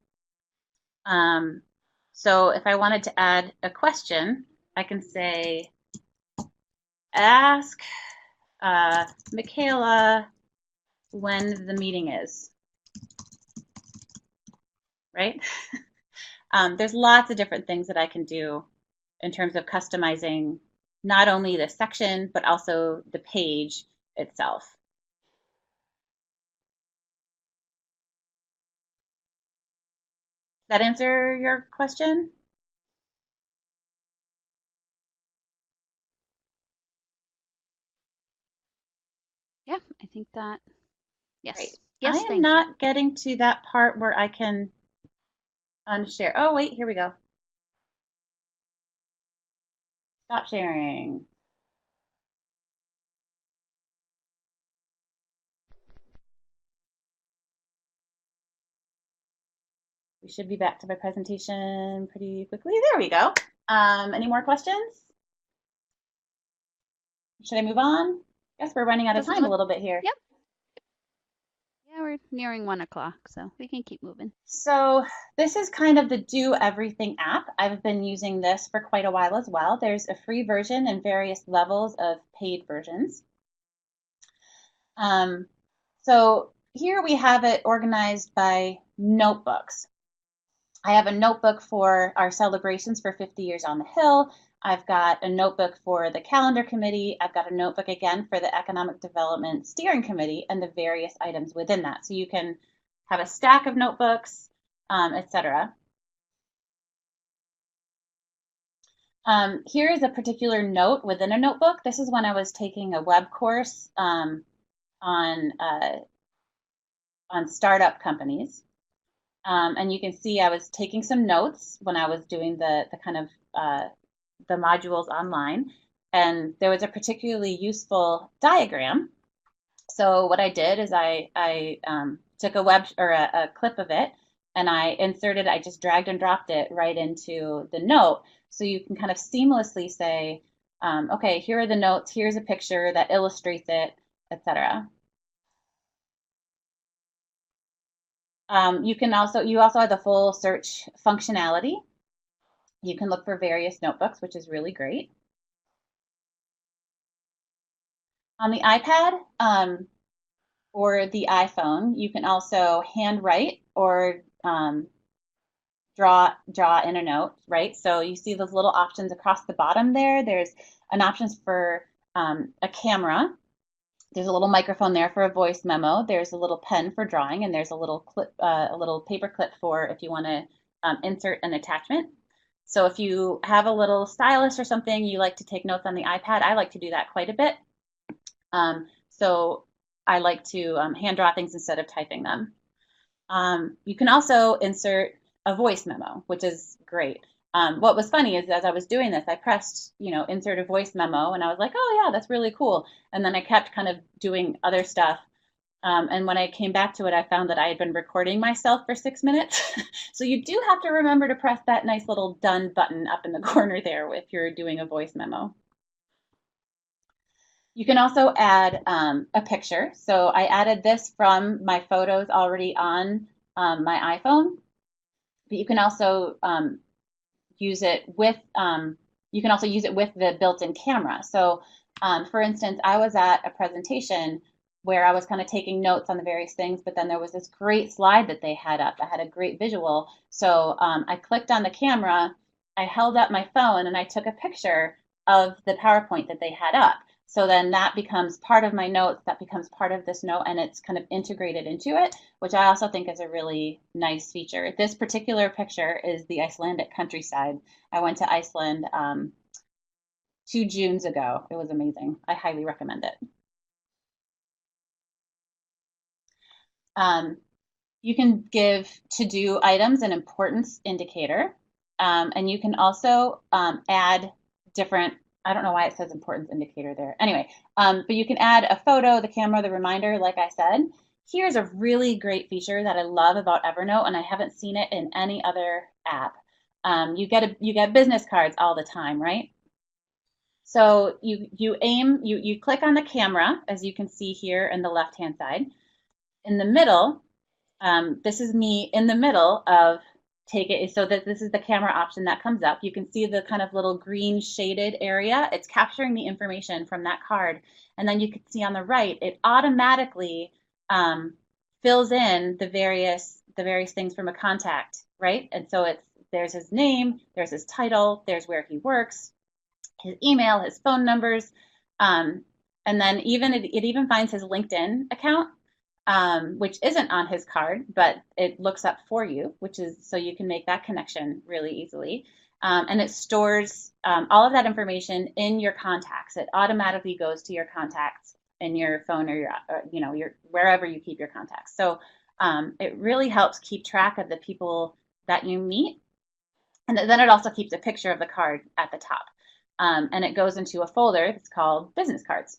So if I wanted to add a question, I can say, ask Michaela when the meeting is, right? There's lots of different things that I can do in terms of customizing not only the section, but also the page itself. Does that answer your question? Yeah, I think that, Great. yes. I Yes, am thank you. not getting to that part where I can unshare. Oh, wait, here we go. Stop sharing. We should be back to my presentation pretty quickly. There we go. Any more questions? Should I move on? Guess we're running out of Doesn't time a look, little bit here. yep. Yeah, we're nearing 1 o'clock, so we can keep moving. So this is kind of the Do Everything app. I've been using this for quite a while as well. There's a free version and various levels of paid versions. Um, so here we have it organized by notebooks. I have a notebook for our celebrations for 50 years on the Hill. I've got a notebook for the calendar committee. I've got a notebook again for the economic development steering committee and the various items within that. So you can have a stack of notebooks, etc. Here is a particular note within a notebook. This is when I was taking a web course on startup companies. And you can see I was taking some notes when I was doing the kind of the modules online. And there was a particularly useful diagram. So what I did is I took a web or a clip of it and I just dragged and dropped it right into the note. So you can kind of seamlessly say, okay, here are the notes, here's a picture that illustrates it, etc. You also have the full search functionality. You can look for various notebooks, which is really great. On the iPad or the iPhone, you can also handwrite or draw in a note, right? So you see those little options across the bottom there. There's an option for a camera. There's a little microphone there for a voice memo. There's a little pen for drawing, and there's a little clip, a little paper clip for if you want to insert an attachment. So if you have a little stylus or something, you like to take notes on the iPad. I like to do that quite a bit. So I like to hand draw things instead of typing them. You can also insert a voice memo, which is great. What was funny is as I was doing this, I pressed, insert a voice memo, and I was like, oh yeah, that's really cool. And then I kept kind of doing other stuff. And when I came back to it, I found that I had been recording myself for 6 minutes. So you do have to remember to press that nice little done button up in the corner there if you're doing a voice memo. You can also add a picture. So I added this from my photos already on my iPhone, but you can also use it with the built-in camera. So for instance, I was at a presentation where I was kind of taking notes on the various things, but then there was this great slide that they had up that had a great visual. So I clicked on the camera, I held up my phone, and I took a picture of the PowerPoint that they had up. So then that becomes part of my notes, that becomes part of this note, and it's kind of integrated into it, which I also think is a really nice feature. This particular picture is the Icelandic countryside. I went to Iceland 2 Junes ago. It was amazing. I highly recommend it. You can give to-do items an importance indicator, and you can also add different, I don't know why it says importance indicator there. Anyway, but you can add a photo, the camera, the reminder, like I said. Here's a really great feature that I love about Evernote, and I haven't seen it in any other app. You get business cards all the time, right? So you click on the camera, as you can see here in the left-hand side. In the middle, this is me in the middle of take it. So that this is the camera option that comes up. You can see the kind of little green shaded area. It's capturing the information from that card. And then you can see on the right, it automatically fills in the various things from a contact, right? And so there's his name, there's his title, there's where he works, his email, his phone numbers, and then it even finds his LinkedIn account, which isn't on his card, but it looks up for you, which is so you can make that connection really easily. And it stores all of that information in your contacts. It automatically goes to your contacts in your phone or your wherever you keep your contacts. So it really helps keep track of the people that you meet. And then it also keeps a picture of the card at the top. And it goes into a folder that's called business cards.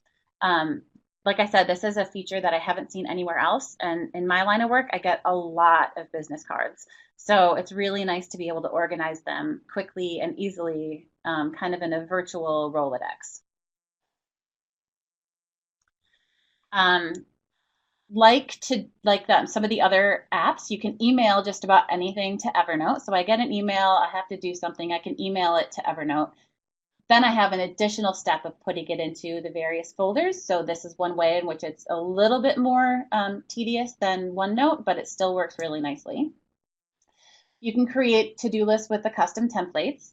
like I said, this is a feature that I haven't seen anywhere else. And in my line of work, I get a lot of business cards. So it's really nice to be able to organize them quickly and easily, kind of in a virtual Rolodex. Um, like that some of the other apps, you can email just about anything to Evernote. So I get an email, I have to do something, I can email it to Evernote. Then I have an additional step of putting it into the various folders. So this is one way in which it's a little bit more tedious than OneNote, but it still works really nicely. You can create to-do lists with the custom templates.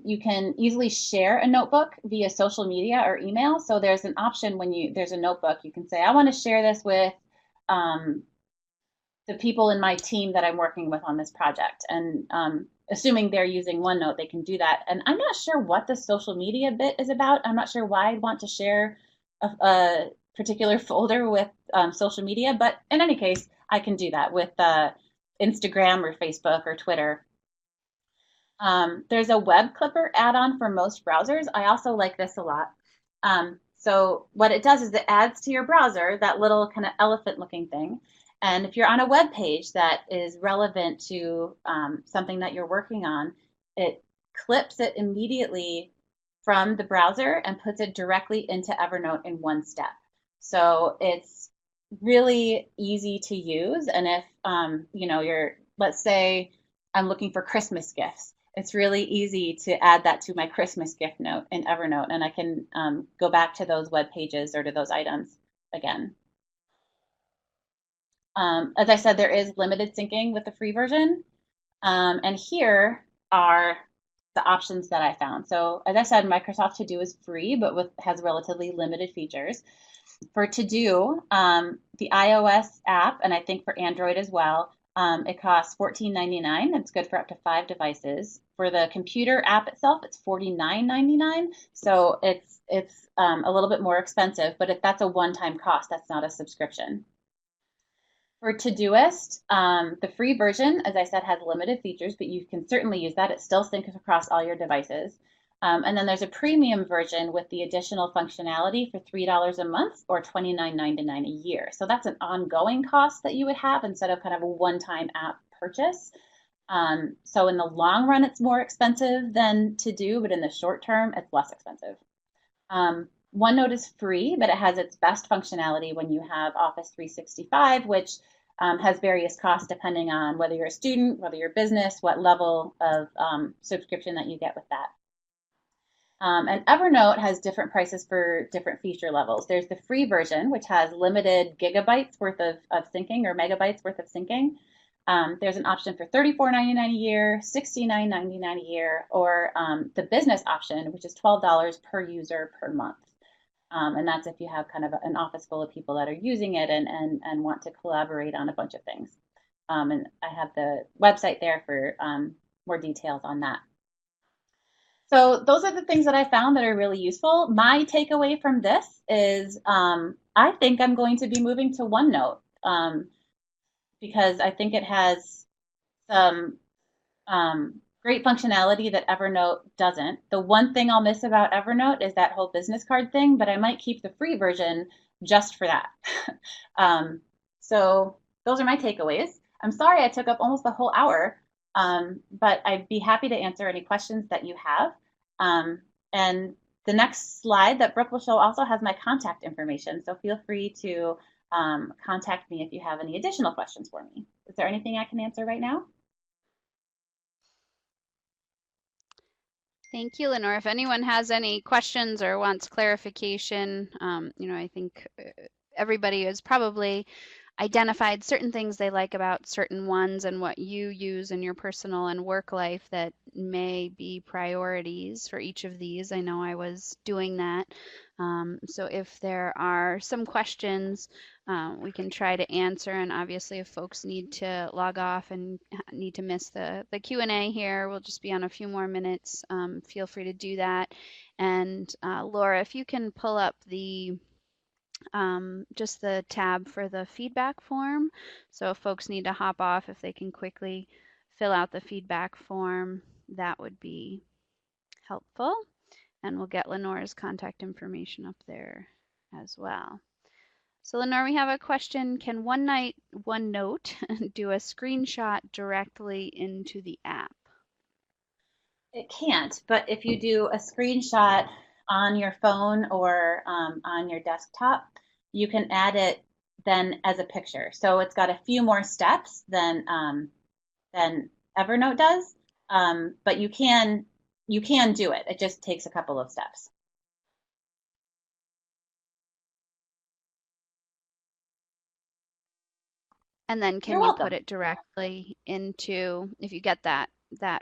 You can easily share a notebook via social media or email. So there's an option when there's a notebook, you can say, I want to share this with um, the people in my team that I'm working with on this project. And assuming they're using OneNote, they can do that. And I'm not sure what the social media bit is about. I'm not sure why I'd want to share a particular folder with social media, but in any case, I can do that with Instagram or Facebook or Twitter. There's a web clipper add-on for most browsers. I also like this a lot. So what it does is it adds to your browser that little kind of elephant looking thing. And if you're on a web page that is relevant to something that you're working on, it clips it immediately from the browser and puts it directly into Evernote in one step. So it's really easy to use. And if let's say I'm looking for Christmas gifts, it's really easy to add that to my Christmas gift note in Evernote, and I can go back to those web pages or to those items again. As I said, there is limited syncing with the free version. And here are the options that I found. So as I said, Microsoft To Do is free, but has relatively limited features. For To Do, the iOS app, and I think for Android as well, it costs $14.99. It's good for up to 5 devices. For the computer app itself, it's $49.99. So it's a little bit more expensive, but if that's a one-time cost, that's not a subscription. For Todoist, the free version, as I said, has limited features, but you can certainly use that. It still syncs across all your devices. And then there's a premium version with the additional functionality for $3 a month or $29.99 a year. So that's an ongoing cost that you would have instead of kind of a one-time app purchase. So in the long run, it's more expensive than To Do, but in the short term, it's less expensive. OneNote is free, but it has its best functionality when you have Office 365, which has various costs depending on whether you're a student, whether you're a business, what level of subscription that you get with that. And Evernote has different prices for different feature levels. There's the free version, which has limited gigabytes worth of syncing or megabytes worth of syncing. There's an option for $34.99 a year, $69.99 a year, or the business option, which is $12 per user per month. And that's if you have kind of an office full of people that are using it and want to collaborate on a bunch of things. And I have the website there for more details on that. So those are the things that I found that are really useful. My takeaway from this is I think I'm going to be moving to OneNote because I think it has some great functionality that Evernote doesn't. The one thing I'll miss about Evernote is that whole business card thing, but I might keep the free version just for that. So those are my takeaways. I'm sorry I took up almost the whole hour, but I'd be happy to answer any questions that you have. And the next slide that Brooke will show also has my contact information, so feel free to contact me if you have any additional questions for me. Is there anything I can answer right now? Thank you, Lenore. If anyone has any questions or wants clarification, I think everybody has probably identified certain things they like about certain ones and what you use in your personal and work life that may be priorities for each of these. I know I was doing that. So if there are some questions, we can try to answer. And obviously, if folks need to log off and need to miss the Q&A here, we'll just be on a few more minutes. Feel free to do that. And Laura, if you can pull up just the tab for the feedback form. So if folks need to hop off, if they can quickly fill out the feedback form, that would be helpful. And we'll get Lenore's contact information up there. as well. So Lenore, we have a question. Can OneNote do a screenshot directly into the app? It can't, but if you do a screenshot on your phone or on your desktop, you can add it then as a picture. So it's got a few more steps than Evernote does, but you can do it. It just takes a couple of steps. And then You're can you put welcome. it directly into, if you get that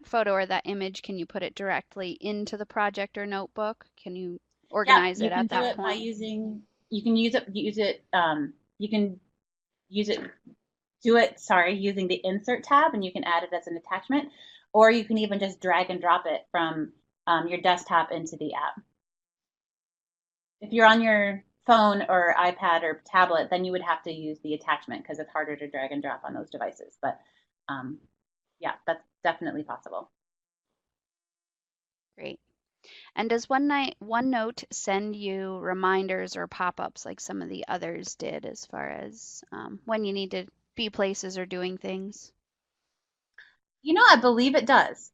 photo or that image, can you put it directly into the project or notebook? Can you Yep, organize you it can at do that it by point? using. You can you can use it do it, sorry, using the insert tab and you can add it as an attachment, or you can even just drag and drop it from your desktop into the app. If you're on your phone or iPad or tablet, then you would have to use the attachment because it's harder to drag and drop on those devices. But um, yeah, that's definitely possible. Great. And does OneNote send you reminders or pop-ups like some of the others did as far as when you need to be places or doing things? I believe it does.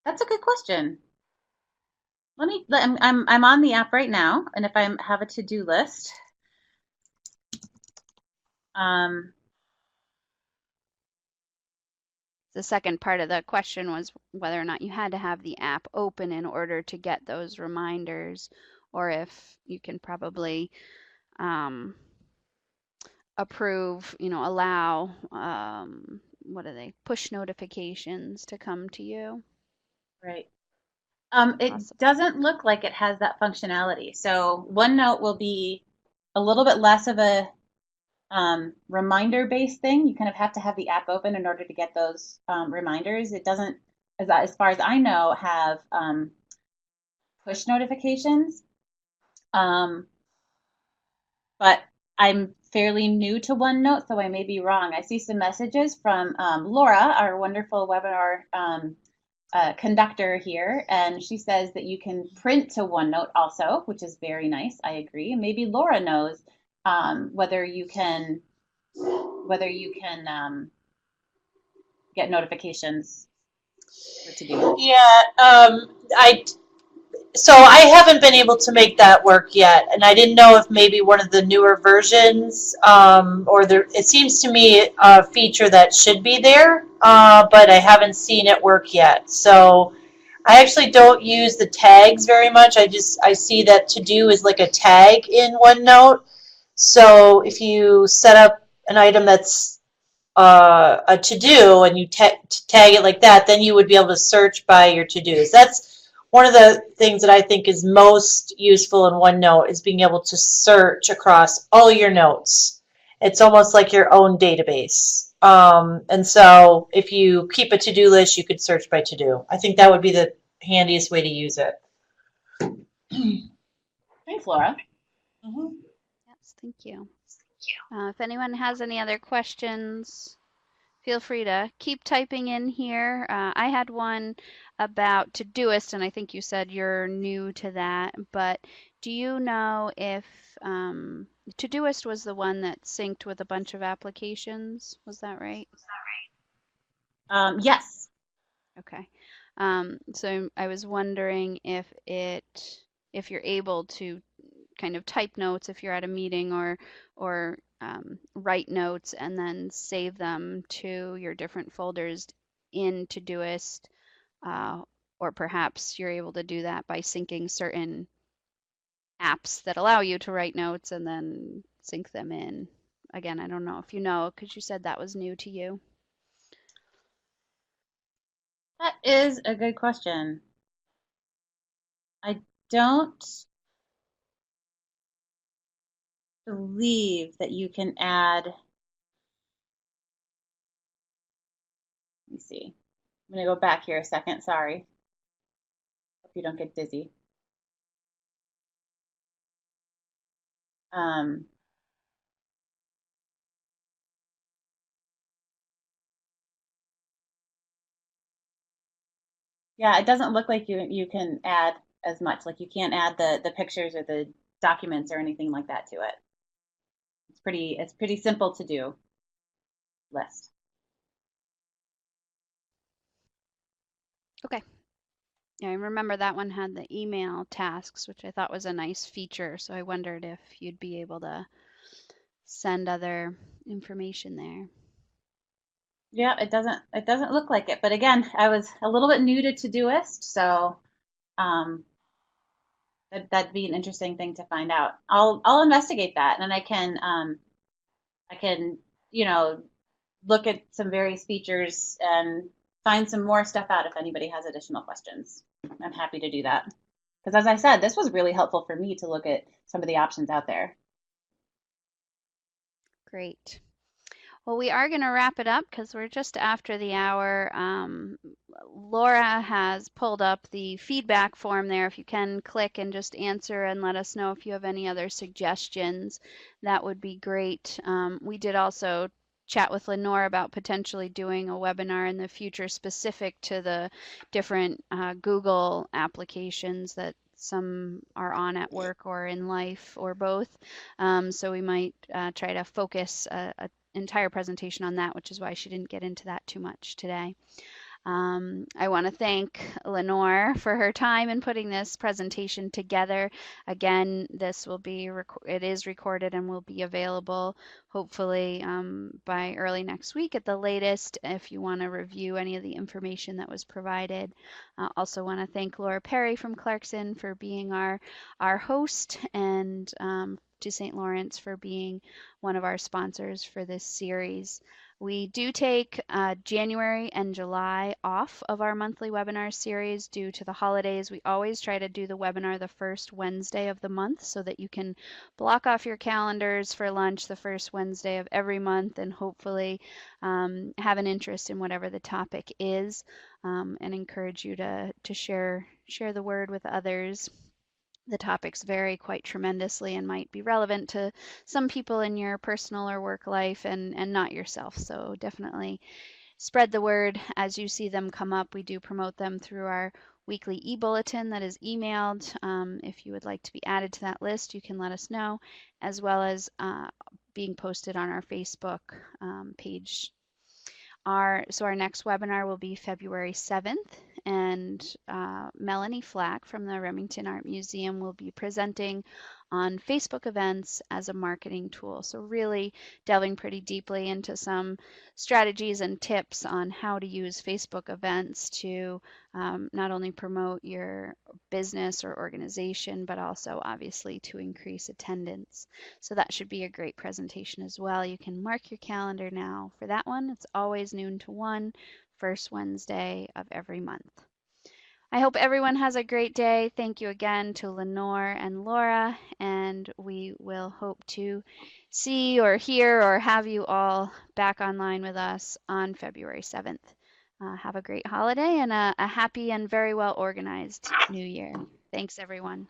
That's a good question. I'm on the app right now, and if I have a to-do list, um, The second part of the question was whether or not you had to have the app open in order to get those reminders, or if you can probably um, approve, allow, what are they, push notifications to come to you, right. It possibly. doesn't look like it has that functionality. So OneNote will be a little bit less of a reminder-based thing. You kind of have to have the app open in order to get those reminders. It doesn't, as far as I know, have push notifications. Um, but I'm fairly new to OneNote, so I may be wrong. I see some messages from Laura, our wonderful webinar conductor here, and she says that you can print to OneNote also, which is very nice. I agree. And maybe Laura knows whether you can get notifications for to do list. Yeah, I haven't been able to make that work yet, and I didn't know if maybe one of the newer versions, or there. It seems to me a feature that should be there, but I haven't seen it work yet. So I actually don't use the tags very much. I see that to do is like a tag in OneNote. So if you set up an item that's a to do and you tag it like that, then you would be able to search by your to dos. That's one of the things that I think is most useful in OneNote is being able to search across all your notes. It's almost like your own database. And so if you keep a to do list, you could search by to do. I think that would be the handiest way to use it. Thanks, Laura. Mm-hmm. Yes, thank you. If anyone has any other questions, feel free to keep typing in here. I had one about Todoist, and I think you said you're new to that, but do you know if Todoist was the one that synced with a bunch of applications? Was that right? Yes. Okay. So I was wondering if you're able to kind of type notes if you're at a meeting or write notes and then save them to your different folders in Todoist, uh, or perhaps you're able to do that by syncing certain apps that allow you to write notes and then sync them in. Again, I don't know if you know because you said that was new to you. That is a good question. I don't believe that you can add, let me see. I'm going to go back here a second. Sorry. Hope you don't get dizzy. Um, yeah, it doesn't look like you can add as much. Like you can't add the pictures or the documents or anything like that to it. It's pretty simple to do list. Okay. Yeah, I remember that one had the email tasks, which I thought was a nice feature. So I wondered if you'd be able to send other information there. Yeah, it doesn't look like it. But again, I was a little bit new to Todoist, so um, that'd be an interesting thing to find out. I'll investigate that, and I can you know look at some various features and find some more stuff out if anybody has additional questions. I'm happy to do that because, as I said, this was really helpful for me to look at some of the options out there. Great. Well, we are going to wrap it up because we're just after the hour. Laura has pulled up the feedback form there. If you can click and just answer and let us know if you have any other suggestions, that would be great. We did also chat with Lenore about potentially doing a webinar in the future specific to the different Google applications that some are on at work or in life or both. So we might try to focus a entire presentation on that, which is why she didn't get into that too much today. I want to thank Lenore for her time in putting this presentation together. Again, it is recorded and will be available hopefully by early next week at the latest if you want to review any of the information that was provided. Also want to thank Laura Perry from Clarkson for being our host, and to St. Lawrence for being one of our sponsors for this series. We do take January and July off of our monthly webinar series due to the holidays. We always try to do the webinar the first Wednesday of the month so that you can block off your calendars for lunch the first Wednesday of every month and hopefully have an interest in whatever the topic is, and encourage you to share the word with others. The topics vary quite tremendously and might be relevant to some people in your personal or work life and not yourself. So definitely spread the word as you see them come up. We do promote them through our weekly e-bulletin that is emailed. If you would like to be added to that list, you can let us know, as well as being posted on our Facebook page. Our next webinar will be February 7th, and Melanie Flack from the Remington Art Museum will be presenting on Facebook events as a marketing tool. So really delving pretty deeply into some strategies and tips on how to use Facebook events to not only promote your business or organization, but also obviously to increase attendance. So that should be a great presentation as well. You can mark your calendar now for that one. It's always noon to 1, first Wednesday of every month. I hope everyone has a great day. Thank you again to Lenore and Laura, and we will hope to see or hear or have you all back online with us on February 7th. Have a great holiday and a happy and very well organized new year. Thanks, everyone.